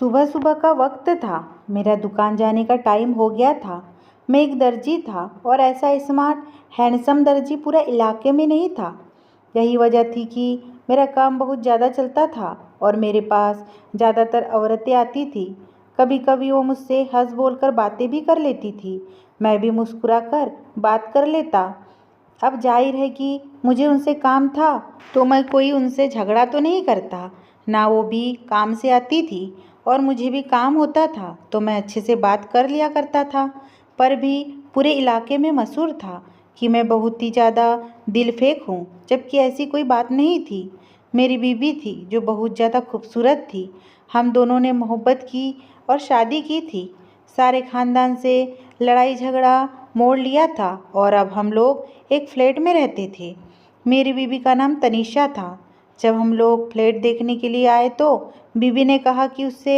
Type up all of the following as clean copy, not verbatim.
सुबह सुबह का वक्त था। मेरा दुकान जाने का टाइम हो गया था। मैं एक दर्जी था और ऐसा स्मार्ट हैंडसम दर्जी पूरा इलाके में नहीं था। यही वजह थी कि मेरा काम बहुत ज़्यादा चलता था और मेरे पास ज़्यादातर औरतें आती थी। कभी कभी वो मुझसे हंस बोलकर बातें भी कर लेती थी। मैं भी मुस्कुरा कर बात कर लेता। अब जाहिर है कि मुझे उनसे काम था, तो मैं कोई उनसे झगड़ा तो नहीं करता। ना वो भी काम से आती थी और मुझे भी काम होता था, तो मैं अच्छे से बात कर लिया करता था। पर भी पूरे इलाके में मशहूर था कि मैं बहुत ही ज़्यादा दिल फेंक हूँ, जबकि ऐसी कोई बात नहीं थी। मेरी बीवी थी जो बहुत ज़्यादा खूबसूरत थी। हम दोनों ने मोहब्बत की और शादी की थी। सारे खानदान से लड़ाई झगड़ा मोड़ लिया था और अब हम लोग एक फ्लैट में रहते थे। मेरी बीवी का नाम तनीषा था। जब हम लोग फ्लैट देखने के लिए आए तो बीवी ने कहा कि उससे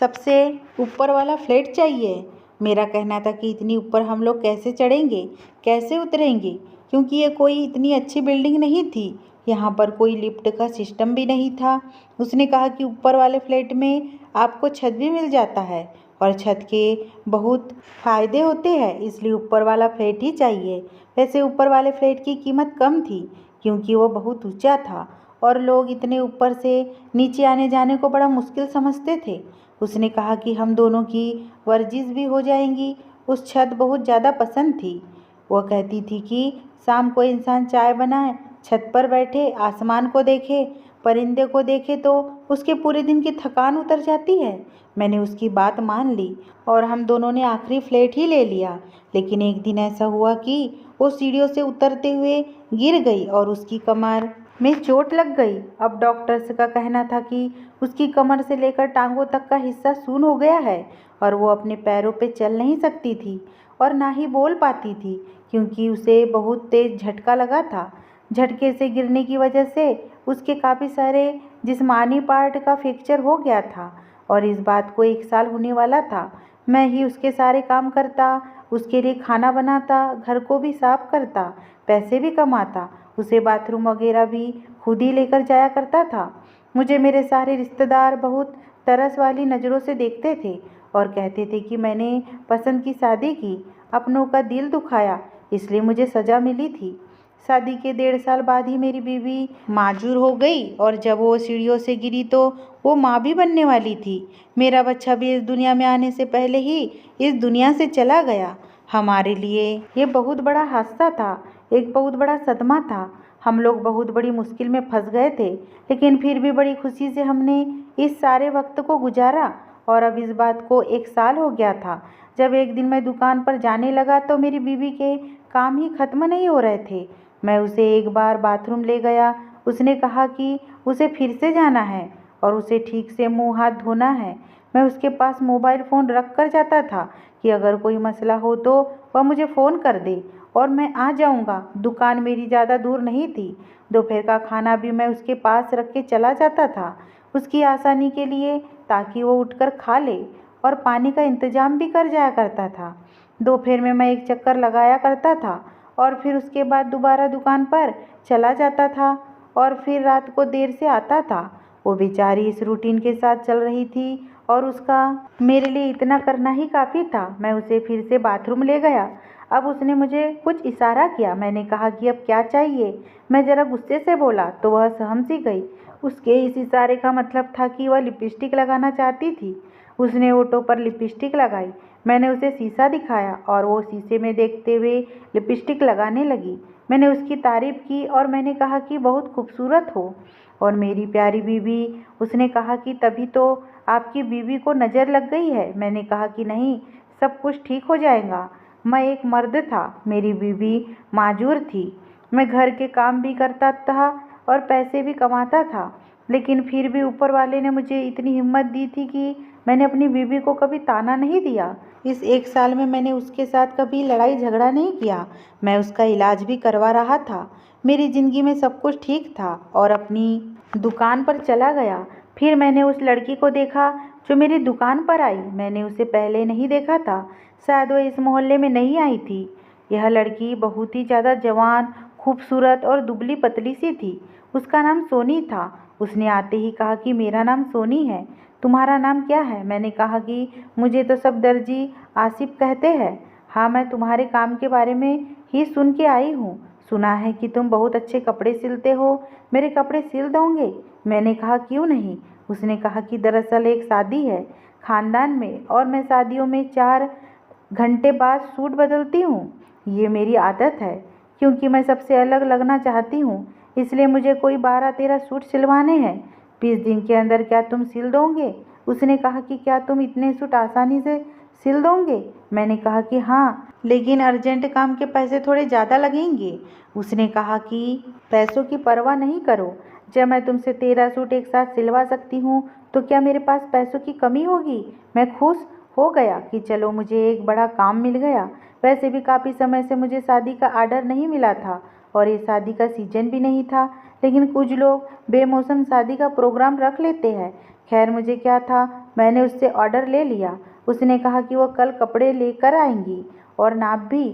सबसे ऊपर वाला फ्लैट चाहिए। मेरा कहना था कि इतनी ऊपर हम लोग कैसे चढ़ेंगे, कैसे उतरेंगे, क्योंकि ये कोई इतनी अच्छी बिल्डिंग नहीं थी। यहाँ पर कोई लिफ्ट का सिस्टम भी नहीं था। उसने कहा कि ऊपर वाले फ्लैट में आपको छत भी मिल जाता है और छत के बहुत फ़ायदे होते हैं, इसलिए ऊपर वाला फ्लैट ही चाहिए। वैसे ऊपर वाले फ्लैट की कीमत कम थी क्योंकि वो बहुत ऊंचा था और लोग इतने ऊपर से नीचे आने जाने को बड़ा मुश्किल समझते थे। उसने कहा कि हम दोनों की वर्जिश भी हो जाएंगी। उस छत बहुत ज़्यादा पसंद थी। वह कहती थी कि शाम को इंसान चाय बनाए, छत पर बैठे, आसमान को देखे, परिंदे को देखे तो उसके पूरे दिन की थकान उतर जाती है। मैंने उसकी बात मान ली और हम दोनों ने आखिरी फ्लैट ही ले लिया। लेकिन एक दिन ऐसा हुआ कि वो सीढ़ियों से उतरते हुए गिर गई और उसकी कमर में चोट लग गई। अब डॉक्टर्स का कहना था कि उसकी कमर से लेकर टांगों तक का हिस्सा सून हो गया है और वो अपने पैरों पे चल नहीं सकती थी और ना ही बोल पाती थी, क्योंकि उसे बहुत तेज झटका लगा था। झटके से गिरने की वजह से उसके काफ़ी सारे जिस्मानी पार्ट का फ्रैक्चर हो गया था और इस बात को 1 साल होने वाला था। मैं ही उसके सारे काम करता, उसके लिए खाना बनाता, घर को भी साफ करता, पैसे भी कमाता, उसे बाथरूम वगैरह भी खुद ही लेकर जाया करता था। मुझे मेरे सारे रिश्तेदार बहुत तरस वाली नज़रों से देखते थे और कहते थे कि मैंने पसंद की शादी की, अपनों का दिल दुखाया, इसलिए मुझे सज़ा मिली थी। शादी के 1.5 साल बाद ही मेरी बीवी माजूर हो गई और जब वो सीढ़ियों से गिरी तो वो माँ भी बनने वाली थी। मेरा बच्चा भी इस दुनिया में आने से पहले ही इस दुनिया से चला गया। हमारे लिए ये बहुत बड़ा हादसा था, एक बहुत बड़ा सदमा था। हम लोग बहुत बड़ी मुश्किल में फंस गए थे, लेकिन फिर भी बड़ी खुशी से हमने इस सारे वक्त को गुजारा। और अब इस बात को 1 साल हो गया था। जब एक दिन मैं दुकान पर जाने लगा तो मेरी बीवी के काम ही खत्म नहीं हो रहे थे। मैं उसे एक बार बाथरूम ले गया। उसने कहा कि उसे फिर से जाना है और उसे ठीक से मुंह हाथ धोना है। मैं उसके पास मोबाइल फ़ोन रख कर जाता था कि अगर कोई मसला हो तो वह मुझे फ़ोन कर दे और मैं आ जाऊंगा। दुकान मेरी ज़्यादा दूर नहीं थी। दोपहर का खाना भी मैं उसके पास रख के चला जाता था, उसकी आसानी के लिए, ताकि वो उठकर खा ले, और पानी का इंतज़ाम भी कर जाया करता था। दोपहर में मैं एक चक्कर लगाया करता था और फिर उसके बाद दोबारा दुकान पर चला जाता था और फिर रात को देर से आता था। वो बेचारी इस रूटीन के साथ चल रही थी और उसका मेरे लिए इतना करना ही काफ़ी था। मैं उसे फिर से बाथरूम ले गया। अब उसने मुझे कुछ इशारा किया। मैंने कहा कि अब क्या चाहिए। मैं ज़रा गुस्से से बोला तो वह सहम सी गई। उसके इस इशारे का मतलब था कि वह लिपस्टिक लगाना चाहती थी। उसने ओठों पर लिपस्टिक लगाई। मैंने उसे शीशा दिखाया और वो शीशे में देखते हुए लिपस्टिक लगाने लगी। मैंने उसकी तारीफ़ की और मैंने कहा कि बहुत खूबसूरत हो। और मेरी प्यारी बीवी, उसने कहा कि तभी तो आपकी बीवी को नज़र लग गई है। मैंने कहा कि नहीं, सब कुछ ठीक हो जाएगा। मैं एक मर्द था, मेरी बीवी माजूर थी। मैं घर के काम भी करता था और पैसे भी कमाता था, लेकिन फिर भी ऊपर वाले ने मुझे इतनी हिम्मत दी थी कि मैंने अपनी बीवी को कभी ताना नहीं दिया। इस 1 साल में मैंने उसके साथ कभी लड़ाई झगड़ा नहीं किया। मैं उसका इलाज भी करवा रहा था। मेरी ज़िंदगी में सब कुछ ठीक था और अपनी दुकान पर चला गया। फिर मैंने उस लड़की को देखा जो मेरी दुकान पर आई। मैंने उसे पहले नहीं देखा था, शायद वो इस मोहल्ले में नहीं आई थी। यह लड़की बहुत ही ज़्यादा जवान, खूबसूरत और दुबली पतली सी थी। उसका नाम सोनी था। उसने आते ही कहा कि मेरा नाम सोनी है। तुम्हारा नाम क्या है? मैंने कहा कि मुझे तो सब दर्जी आसिफ कहते हैं। हाँ, मैं तुम्हारे काम के बारे में ही सुन के आई हूँ। सुना है कि तुम बहुत अच्छे कपड़े सिलते हो। मेरे कपड़े सिल दोगे? मैंने कहा क्यों नहीं। उसने कहा कि दरअसल एक शादी है खानदान में और मैं शादियों में 4 घंटे बाद सूट बदलती हूँ। ये मेरी आदत है क्योंकि मैं सबसे अलग लगना चाहती हूँ, इसलिए मुझे कोई 12-13 सूट सिलवाने हैं। 20 दिन के अंदर क्या तुम सिल दोगे? उसने कहा कि क्या तुम इतने सूट आसानी से सिल दोगे? मैंने कहा कि हाँ, लेकिन अर्जेंट काम के पैसे थोड़े ज़्यादा लगेंगे। उसने कहा कि पैसों की परवाह नहीं करो, जब मैं तुमसे 13 सूट एक साथ सिलवा सकती हूँ तो क्या मेरे पास पैसों की कमी होगी? मैं खुश हो गया कि चलो मुझे एक बड़ा काम मिल गया। वैसे भी काफ़ी समय से मुझे शादी का आर्डर नहीं मिला था और ये शादी का सीजन भी नहीं था, लेकिन कुछ लोग बेमौसम शादी का प्रोग्राम रख लेते हैं। खैर मुझे क्या था, मैंने उससे ऑर्डर ले लिया। उसने कहा कि वो कल कपड़े लेकर आएंगी और नाप भी।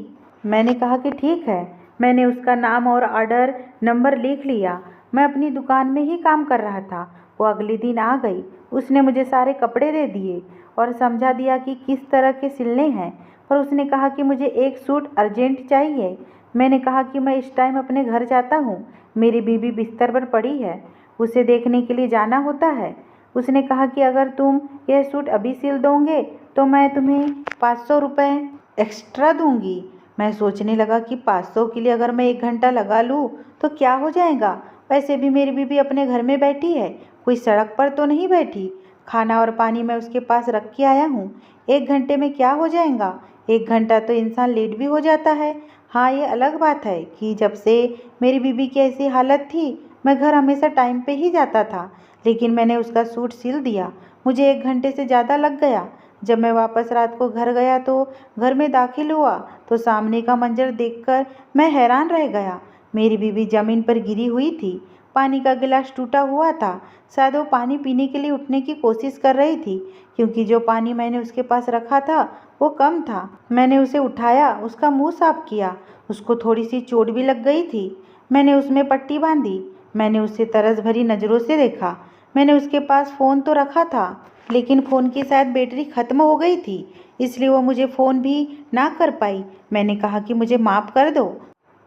मैंने कहा कि ठीक है। मैंने उसका नाम और ऑर्डर नंबर लिख लिया। मैं अपनी दुकान में ही काम कर रहा था। वो अगले दिन आ गई। उसने मुझे सारे कपड़े दे दिए और समझा दिया कि किस तरह के सिलने हैं, और उसने कहा कि मुझे एक सूट अर्जेंट चाहिए। मैंने कहा कि मैं इस टाइम अपने घर जाता हूँ। मेरी बीवी बिस्तर पर पड़ी है, उसे देखने के लिए जाना होता है। उसने कहा कि अगर तुम यह सूट अभी सिल दोगे तो मैं तुम्हें 500 रुपये एक्स्ट्रा दूंगी। मैं सोचने लगा कि 500 के लिए अगर मैं 1 घंटा लगा लूँ तो क्या हो जाएगा। वैसे भी मेरी बीवी अपने घर में बैठी है, कोई सड़क पर तो नहीं बैठी। खाना और पानी मैं उसके पास रख के आया हूँ। 1 घंटे में क्या हो जाएगा? 1 घंटा तो इंसान लेट भी हो जाता है। हाँ, ये अलग बात है कि जब से मेरी बीवी की ऐसी हालत थी मैं घर हमेशा टाइम पे ही जाता था, लेकिन मैंने उसका सूट सिल दिया। मुझे 1 घंटे से ज़्यादा लग गया। जब मैं वापस रात को घर गया तो घर में दाखिल हुआ तो सामने का मंजर देखकर मैं हैरान रह गया। मेरी बीवी ज़मीन पर गिरी हुई थी। पानी का गिलास टूटा हुआ था। शायद वो पानी पीने के लिए उठने की कोशिश कर रही थी, क्योंकि जो पानी मैंने उसके पास रखा था वो कम था। मैंने उसे उठाया, उसका मुंह साफ किया। उसको थोड़ी सी चोट भी लग गई थी। मैंने उसमें पट्टी बांधी। मैंने उसे तरस भरी नज़रों से देखा। मैंने उसके पास फ़ोन तो रखा था, लेकिन फ़ोन की शायद बैटरी ख़त्म हो गई थी, इसलिए वो मुझे फ़ोन भी ना कर पाई। मैंने कहा कि मुझे माफ़ कर दो,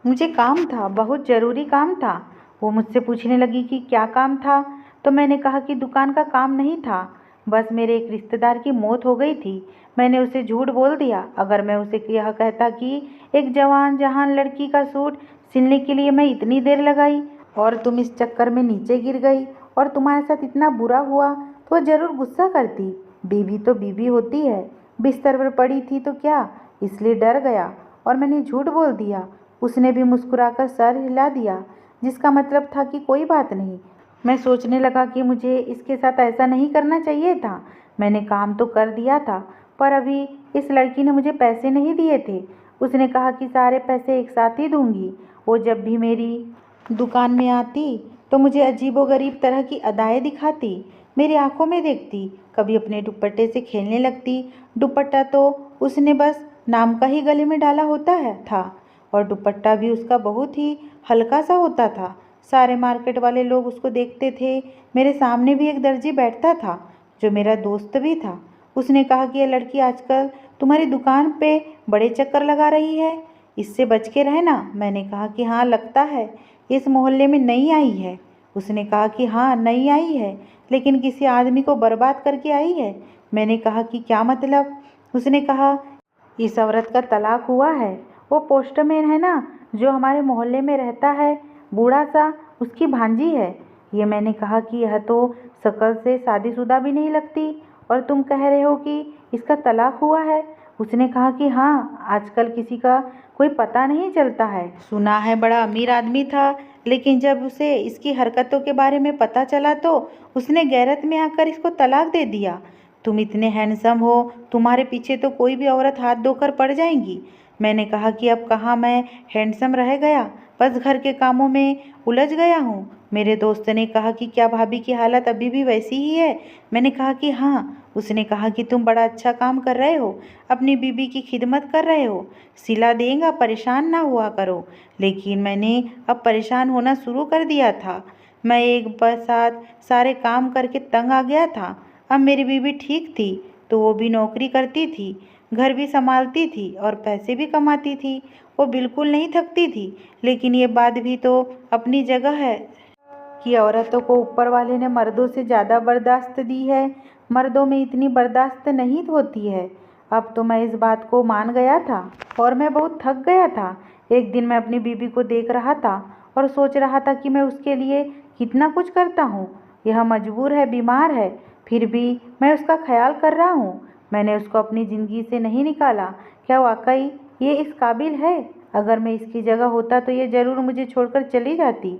मुझे काम था, बहुत ज़रूरी काम था। वो मुझसे पूछने लगी कि क्या काम था, तो मैंने कहा कि दुकान का काम नहीं था, बस मेरे एक रिश्तेदार की मौत हो गई थी। मैंने उसे झूठ बोल दिया। अगर मैं उसे यह कहता कि एक जवान जहान लड़की का सूट सिलने के लिए मैं इतनी देर लगाई और तुम इस चक्कर में नीचे गिर गई और तुम्हारे साथ इतना बुरा हुआ, तो वह ज़रूर गुस्सा करती। बीवी तो बीवी होती है। बिस्तर पर पड़ी थी तो क्या, इसलिए डर गया और मैंने झूठ बोल दिया। उसने भी मुस्कुराकर सर हिला दिया, जिसका मतलब था कि कोई बात नहीं। मैं सोचने लगा कि मुझे इसके साथ ऐसा नहीं करना चाहिए था। मैंने काम तो कर दिया था, पर अभी इस लड़की ने मुझे पैसे नहीं दिए थे। उसने कहा कि सारे पैसे एक साथ ही दूंगी। वो जब भी मेरी दुकान में आती तो मुझे अजीबोगरीब तरह की अदाएं दिखाती, मेरी आंखों में देखती, कभी अपने दुपट्टे से खेलने लगती। दुपट्टा तो उसने बस नाम का ही गले में डाला होता है था, और दुपट्टा भी उसका बहुत ही हल्का सा होता था। सारे मार्केट वाले लोग उसको देखते थे। मेरे सामने भी एक दर्जी बैठता था, जो मेरा दोस्त भी था। उसने कहा कि यह लड़की आजकल तुम्हारी दुकान पे बड़े चक्कर लगा रही है, इससे बच के रहना। मैंने कहा कि हाँ, लगता है इस मोहल्ले में नई आई है। उसने कहा कि हाँ, नई आई है, लेकिन किसी आदमी को बर्बाद करके आई है। मैंने कहा कि क्या मतलब? उसने कहा इस औरत का तलाक हुआ है। वो पोस्टमैन है ना, जो हमारे मोहल्ले में रहता है, बूढ़ा सा, उसकी भांजी है ये। मैंने कहा कि यह तो शक्ल से शादीशुदा भी नहीं लगती, और तुम कह रहे हो कि इसका तलाक हुआ है। उसने कहा कि हाँ, आजकल किसी का कोई पता नहीं चलता है। सुना है बड़ा अमीर आदमी था, लेकिन जब उसे इसकी हरकतों के बारे में पता चला तो उसने गैरत में आकर इसको तलाक दे दिया। तुम इतने हैंडसम हो, तुम्हारे पीछे तो कोई भी औरत हाथ धोकर पड़ जाएंगी। मैंने कहा कि अब कहाँ मैं हैंडसम रह गया, बस घर के कामों में उलझ गया हूँ। मेरे दोस्त ने कहा कि क्या भाभी की हालत अभी भी वैसी ही है? मैंने कहा कि हाँ। उसने कहा कि तुम बड़ा अच्छा काम कर रहे हो, अपनी बीबी की खिदमत कर रहे हो। सिला देगा, परेशान ना हुआ करो। लेकिन मैंने अब परेशान होना शुरू कर दिया था। मैं एक साथ सारे काम करके तंग आ गया था। अब मेरी बीवी ठीक थी तो वो भी नौकरी करती थी, घर भी संभालती थी और पैसे भी कमाती थी। वो बिल्कुल नहीं थकती थी। लेकिन ये बात भी तो अपनी जगह है कि औरतों को ऊपर वाले ने मर्दों से ज़्यादा बर्दाश्त दी है। मर्दों में इतनी बर्दाश्त नहीं होती है। अब तो मैं इस बात को मान गया था और मैं बहुत थक गया था। एक दिन मैं अपनी बीवी को देख रहा था और सोच रहा था कि मैं उसके लिए कितना कुछ करता हूँ। यह मजबूर है, बीमार है, फिर भी मैं उसका ख्याल कर रहा हूँ। मैंने उसको अपनी ज़िंदगी से नहीं निकाला। क्या वाकई ये इस काबिल है? अगर मैं इसकी जगह होता तो ये ज़रूर मुझे छोड़कर चली जाती,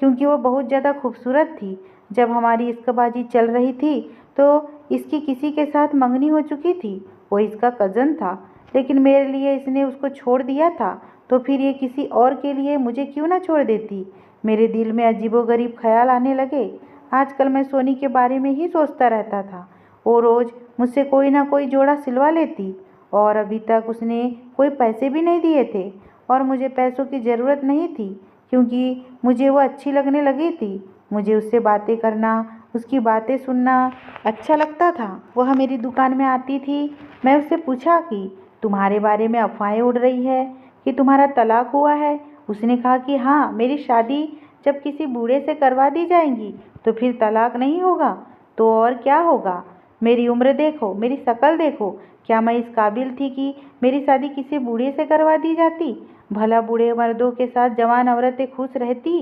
क्योंकि वो बहुत ज़्यादा खूबसूरत थी। जब हमारी इश्कबाजी चल रही थी तो इसकी किसी के साथ मंगनी हो चुकी थी। वो इसका कज़न था, लेकिन मेरे लिए इसने उसको छोड़ दिया था, तो फिर ये किसी और के लिए मुझे क्यों ना छोड़ देती। मेरे दिल में अजीबोगरीब ख्याल आने लगे। आजकल मैं सोनी के बारे में ही सोचता रहता था। वो रोज़ मुझसे कोई ना कोई जोड़ा सिलवा लेती और अभी तक उसने कोई पैसे भी नहीं दिए थे और मुझे पैसों की ज़रूरत नहीं थी, क्योंकि मुझे वो अच्छी लगने लगी थी। मुझे उससे बातें करना, उसकी बातें सुनना अच्छा लगता था। वह मेरी दुकान में आती थी। मैं उससे पूछा कि तुम्हारे बारे में अफवाहें उड़ रही है कि तुम्हारा तलाक हुआ है। उसने कहा कि हाँ, मेरी शादी जब किसी बूढ़े से करवा दी जाएगी तो फिर तलाक नहीं होगा तो और क्या होगा। मेरी उम्र देखो, मेरी शक्ल देखो, क्या मैं इस काबिल थी कि मेरी शादी किसी बूढ़े से करवा दी जाती? भला बूढ़े मर्दों के साथ जवान औरतें खुश रहती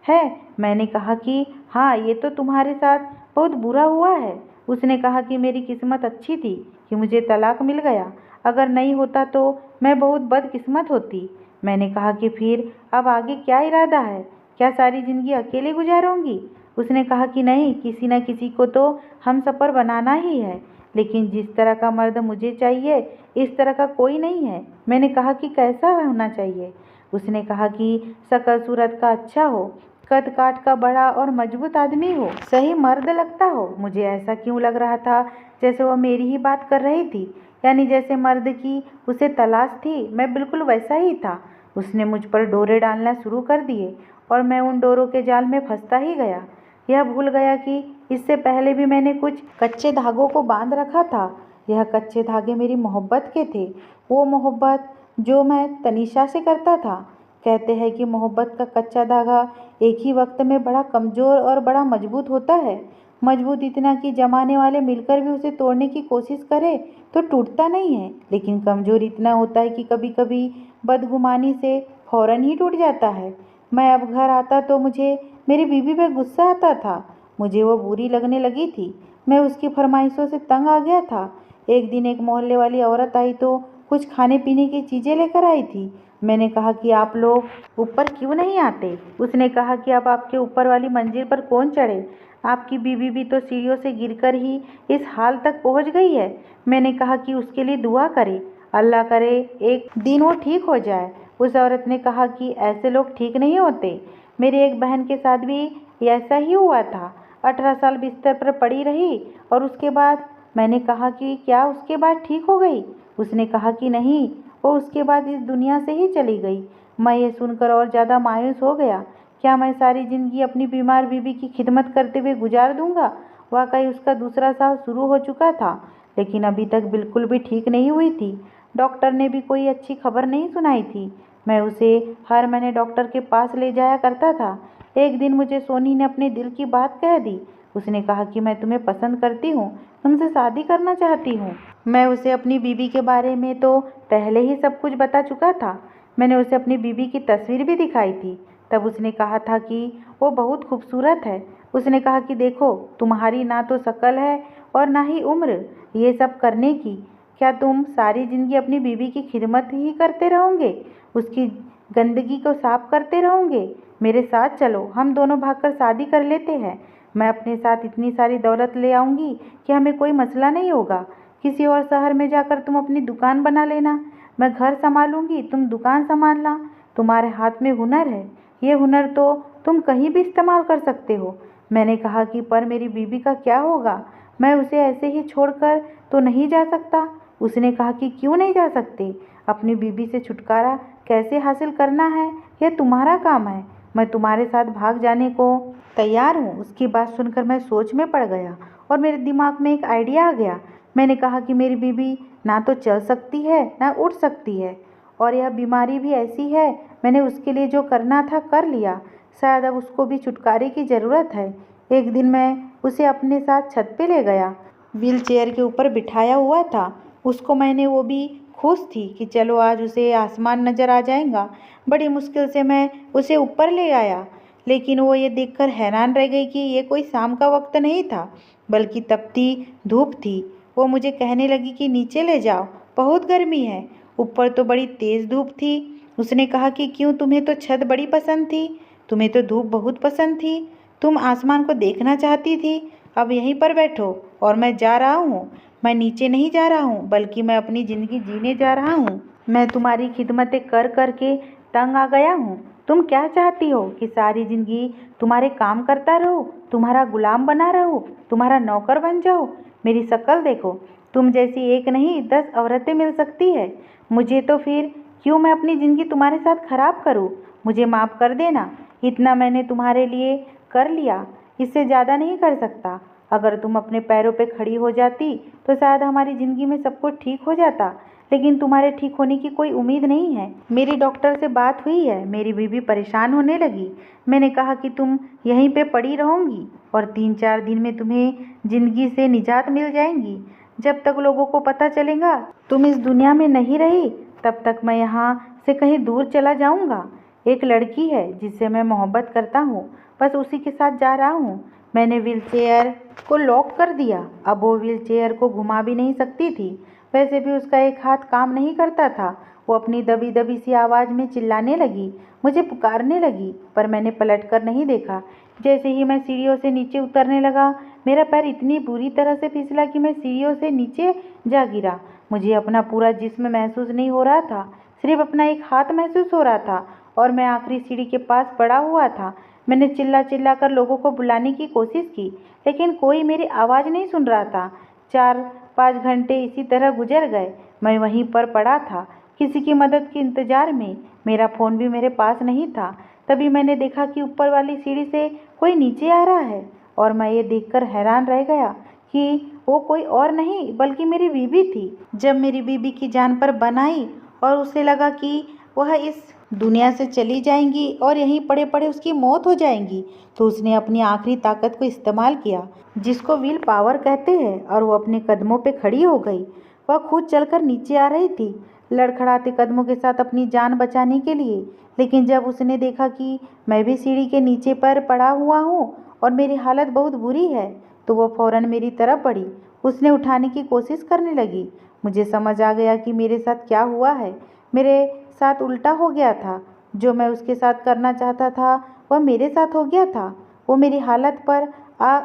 है? मैंने कहा कि हाँ, ये तो तुम्हारे साथ बहुत बुरा हुआ है। उसने कहा कि मेरी किस्मत अच्छी थी कि मुझे तलाक मिल गया। अगर नहीं होता तो मैं बहुत बदकिस्मत होती। मैंने कहा कि फिर अब आगे क्या इरादा है? क्या सारी ज़िंदगी अकेले गुजारोगी? उसने कहा कि नहीं, किसी न किसी को तो हम सफ़र बनाना ही है, लेकिन जिस तरह का मर्द मुझे चाहिए इस तरह का कोई नहीं है। मैंने कहा कि कैसा होना चाहिए? उसने कहा कि शक्ल सूरत का अच्छा हो, कद काठ का बड़ा और मजबूत आदमी हो, सही मर्द लगता हो। मुझे ऐसा क्यों लग रहा था जैसे वह मेरी ही बात कर रही थी, यानी जैसे मर्द की उसे तलाश थी, मैं बिल्कुल वैसा ही था। उसने मुझ पर डोरे डालना शुरू कर दिए और मैं उन डोरों के जाल में फंसता ही गया। यह भूल गया कि इससे पहले भी मैंने कुछ कच्चे धागों को बांध रखा था। यह कच्चे धागे मेरी मोहब्बत के थे, वो मोहब्बत जो मैं तनीषा से करता था। कहते हैं कि मोहब्बत का कच्चा धागा एक ही वक्त में बड़ा कमज़ोर और बड़ा मजबूत होता है। मजबूत इतना कि जमाने वाले मिलकर भी उसे तोड़ने की कोशिश करें तो टूटता नहीं है, लेकिन कमज़ोर इतना होता है कि कभी कभी बदगुमानी से फ़ौरन ही टूट जाता है। मैं अब घर आता तो मुझे मेरी बीवी पे गुस्सा आता था। मुझे वो बुरी लगने लगी थी। मैं उसकी फरमाइशों से तंग आ गया था। एक दिन एक मोहल्ले वाली औरत आई तो कुछ खाने पीने की चीज़ें लेकर आई थी। मैंने कहा कि आप लोग ऊपर क्यों नहीं आते? उसने कहा कि अब आपके ऊपर वाली मंजिल पर कौन चढ़े? आपकी बीवी भी तो सीढ़ियों से गिरकर ही इस हाल तक पहुंच गई है। मैंने कहा कि उसके लिए दुआ करें, अल्लाह करे एक दिन वो ठीक हो जाए। उस औरत ने कहा कि ऐसे लोग ठीक नहीं होते। मेरी एक बहन के साथ भी ऐसा ही हुआ था। 18 साल बिस्तर पर पड़ी रही और उसके बाद। मैंने कहा कि क्या उसके बाद ठीक हो गई? उसने कहा कि नहीं, वो उसके बाद इस दुनिया से ही चली गई। मैं ये सुनकर और ज़्यादा मायूस हो गया। क्या मैं सारी ज़िंदगी अपनी बीमार बीवी की खिदमत करते हुए गुजार दूंगा? वाकई उसका दूसरा साल शुरू हो चुका था, लेकिन अभी तक बिल्कुल भी ठीक नहीं हुई थी। डॉक्टर ने भी कोई अच्छी खबर नहीं सुनाई थी। मैं उसे हर महीने डॉक्टर के पास ले जाया करता था। एक दिन मुझे सोनी ने अपने दिल की बात कह दी। उसने कहा कि मैं तुम्हें पसंद करती हूँ, तुमसे शादी करना चाहती हूँ। मैं उसे अपनी बीवी के बारे में तो पहले ही सब कुछ बता चुका था। मैंने उसे अपनी बीवी की तस्वीर भी दिखाई थी। तब उसने कहा था कि वो बहुत खूबसूरत है। उसने कहा कि देखो, तुम्हारी ना तो शक्ल है और ना ही उम्र ये सब करने की। क्या तुम सारी ज़िंदगी अपनी बीवी की खिदमत ही करते रहोगे, उसकी गंदगी को साफ करते रहोगे? मेरे साथ चलो, हम दोनों भागकर शादी कर लेते हैं। मैं अपने साथ इतनी सारी दौलत ले आऊँगी कि हमें कोई मसला नहीं होगा। किसी और शहर में जाकर तुम अपनी दुकान बना लेना, मैं घर संभालूंगी, तुम दुकान संभालना। तुम्हारे हाथ में हुनर है, ये हुनर तो तुम कहीं भी इस्तेमाल कर सकते हो। मैंने कहा कि पर मेरी बीवी का क्या होगा? मैं उसे ऐसे ही छोड़कर तो नहीं जा सकता। उसने कहा कि क्यों नहीं जा सकते? अपनी बीवी से छुटकारा कैसे हासिल करना है यह तुम्हारा काम है। मैं तुम्हारे साथ भाग जाने को तैयार हूँ। उसकी बात सुनकर मैं सोच में पड़ गया और मेरे दिमाग में एक आइडिया आ गया। मैंने कहा कि मेरी बीबी ना तो चल सकती है ना उठ सकती है, और यह बीमारी भी ऐसी है। मैंने उसके लिए जो करना था कर लिया, शायद अब उसको भी छुटकारे की ज़रूरत है। एक दिन मैं उसे अपने साथ छत पे ले गया, व्हील चेयर के ऊपर बिठाया हुआ था उसको मैंने। वो भी खुश थी कि चलो आज उसे आसमान नज़र आ जाएगा। बड़ी मुश्किल से मैं उसे ऊपर ले आया, लेकिन वो ये देखकर हैरान रह गई कि ये कोई शाम का वक्त नहीं था, बल्कि तपती धूप थी। वो मुझे कहने लगी कि नीचे ले जाओ, बहुत गर्मी है। ऊपर तो बड़ी तेज़ धूप थी। उसने कहा कि क्यों, तुम्हें तो छत बड़ी पसंद थी, तुम्हें तो धूप बहुत पसंद थी, तुम आसमान को देखना चाहती थी। अब यहीं पर बैठो और मैं जा रहा हूँ। मैं नीचे नहीं जा रहा हूँ, बल्कि मैं अपनी ज़िंदगी जीने जा रहा हूँ। मैं तुम्हारी खिदमतें कर कर के तंग आ गया हूँ। तुम क्या चाहती हो कि सारी ज़िंदगी तुम्हारे काम करता रहूँ, तुम्हारा गुलाम बना रहूँ, तुम्हारा नौकर बन जाओ? मेरी शक्ल देखो, तुम जैसी एक नहीं 10 औरतें मिल सकती है मुझे, तो फिर क्यों मैं अपनी ज़िंदगी तुम्हारे साथ ख़राब करूँ? मुझे माफ़ कर देना, इतना मैंने तुम्हारे लिए कर लिया, इससे ज़्यादा नहीं कर सकता। अगर तुम अपने पैरों पे खड़ी हो जाती तो शायद हमारी ज़िंदगी में सब कुछ ठीक हो जाता, लेकिन तुम्हारे ठीक होने की कोई उम्मीद नहीं है। मेरी डॉक्टर से बात हुई है, मेरी बीवी परेशान होने लगी। मैंने कहा कि तुम यहीं पे पड़ी रहोगी और 3-4 दिन में तुम्हें ज़िंदगी से निजात मिल जाएगी। जब तक लोगों को पता चलेगा तुम इस दुनिया में नहीं रही, तब तक मैं यहाँ से कहीं दूर चला जाऊँगा। एक लड़की है जिससे मैं मोहब्बत करता हूँ, बस उसी के साथ जा रहा हूँ। मैंने व्हीलचेयर को लॉक कर दिया। अब वो व्हीलचेयर को घुमा भी नहीं सकती थी। वैसे भी उसका एक हाथ काम नहीं करता था। वो अपनी दबी दबी सी आवाज़ में चिल्लाने लगी, मुझे पुकारने लगी, पर मैंने पलट कर नहीं देखा। जैसे ही मैं सीढ़ियों से नीचे उतरने लगा, मेरा पैर इतनी बुरी तरह से फिसला कि मैं सीढ़ियों से नीचे जा गिरा। मुझे अपना पूरा जिस्म महसूस नहीं हो रहा था, सिर्फ अपना एक हाथ महसूस हो रहा था, और मैं आखिरी सीढ़ी के पास पड़ा हुआ था। मैंने चिल्ला चिल्ला कर लोगों को बुलाने की कोशिश की, लेकिन कोई मेरी आवाज़ नहीं सुन रहा था। 4-5 घंटे इसी तरह गुजर गए। मैं वहीं पर पड़ा था, किसी की मदद के इंतज़ार में। मेरा फ़ोन भी मेरे पास नहीं था। तभी मैंने देखा कि ऊपर वाली सीढ़ी से कोई नीचे आ रहा है, और मैं ये देखकर हैरान रह गया कि वो कोई और नहीं बल्कि मेरी बीवी थी। जब मेरी बीवी की जान पर बन आई और उसे लगा कि वह इस दुनिया से चली जाएंगी और यहीं पड़े पड़े उसकी मौत हो जाएगी, तो उसने अपनी आखिरी ताकत को इस्तेमाल किया, जिसको विल पावर कहते हैं, और वो अपने कदमों पे खड़ी हो गई। वह खुद चलकर नीचे आ रही थी, लड़खड़ाते कदमों के साथ अपनी जान बचाने के लिए। लेकिन जब उसने देखा कि मैं भी सीढ़ी के नीचे पर पड़ा हुआ हूँ और मेरी हालत बहुत बुरी है, तो वो फौरन मेरी तरफ बढ़ी। उसने उठाने की कोशिश करने लगी। मुझे समझ आ गया कि मेरे साथ क्या हुआ है। मेरे साथ उल्टा हो गया था। जो मैं उसके साथ करना चाहता था वह मेरे साथ हो गया था। वो मेरी हालत पर आ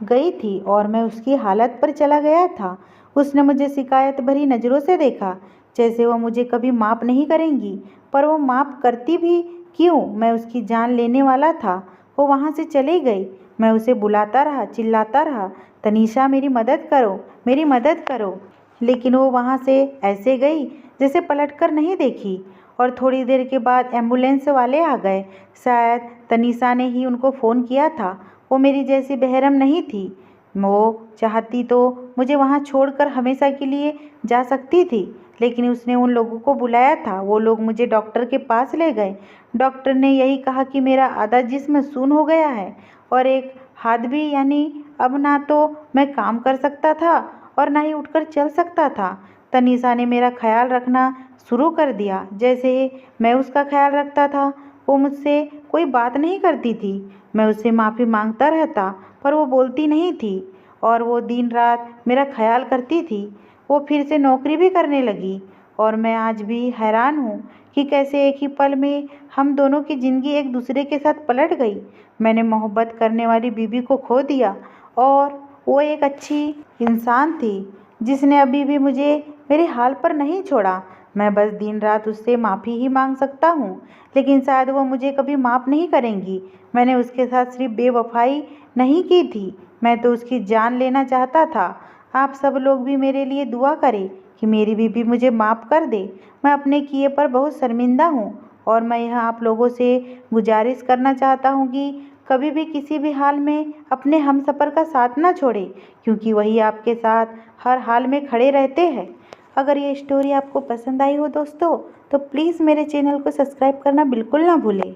गई थी और मैं उसकी हालत पर चला गया था। उसने मुझे शिकायत भरी नज़रों से देखा, जैसे वो मुझे कभी माफ़ नहीं करेंगी। पर वो माफ़ करती भी क्यों? मैं उसकी जान लेने वाला था। वो वहाँ से चली गई। मैं उसे बुलाता रहा, चिल्लाता रहा, तनीषा मेरी मदद करो, मेरी मदद करो। लेकिन वो वहाँ से ऐसे गई जैसे पलटकर नहीं देखी। और थोड़ी देर के बाद एम्बुलेंस वाले आ गए। शायद तनीषा ने ही उनको फ़ोन किया था। वो मेरी जैसी बेहरम नहीं थी। वो चाहती तो मुझे वहाँ छोड़कर हमेशा के लिए जा सकती थी, लेकिन उसने उन लोगों को बुलाया था। वो लोग मुझे डॉक्टर के पास ले गए। डॉक्टर ने यही कहा कि मेरा आधा जिस्म सून हो गया है और एक हाथ भी, यानी अब ना तो मैं काम कर सकता था और ना ही उठकर चल सकता था। तनीषा ने मेरा ख्याल रखना शुरू कर दिया, जैसे मैं उसका ख्याल रखता था। वो मुझसे कोई बात नहीं करती थी। मैं उससे माफ़ी मांगता रहता, पर वो बोलती नहीं थी, और वो दिन रात मेरा ख्याल करती थी। वो फिर से नौकरी भी करने लगी, और मैं आज भी हैरान हूँ कि कैसे एक ही पल में हम दोनों की ज़िंदगी एक दूसरे के साथ पलट गई। मैंने मोहब्बत करने वाली बीवी को खो दिया, और वो एक अच्छी इंसान थी जिसने अभी भी मुझे मेरे हाल पर नहीं छोड़ा। मैं बस दिन रात उससे माफ़ी ही मांग सकता हूँ, लेकिन शायद वो मुझे कभी माफ़ नहीं करेंगी। मैंने उसके साथ सिर्फ बेवफाई नहीं की थी, मैं तो उसकी जान लेना चाहता था। आप सब लोग भी मेरे लिए दुआ करें कि मेरी बीवी मुझे माफ़ कर दे। मैं अपने किए पर बहुत शर्मिंदा हूँ, और मैं यहाँ आप लोगों से गुजारिश करना चाहता हूँ कि कभी भी किसी भी हाल में अपने हमसफ़र का साथ ना छोड़ें, क्योंकि वही आपके साथ हर हाल में खड़े रहते हैं। अगर ये स्टोरी आपको पसंद आई हो दोस्तों, तो प्लीज़ मेरे चैनल को सब्सक्राइब करना बिल्कुल ना भूलें।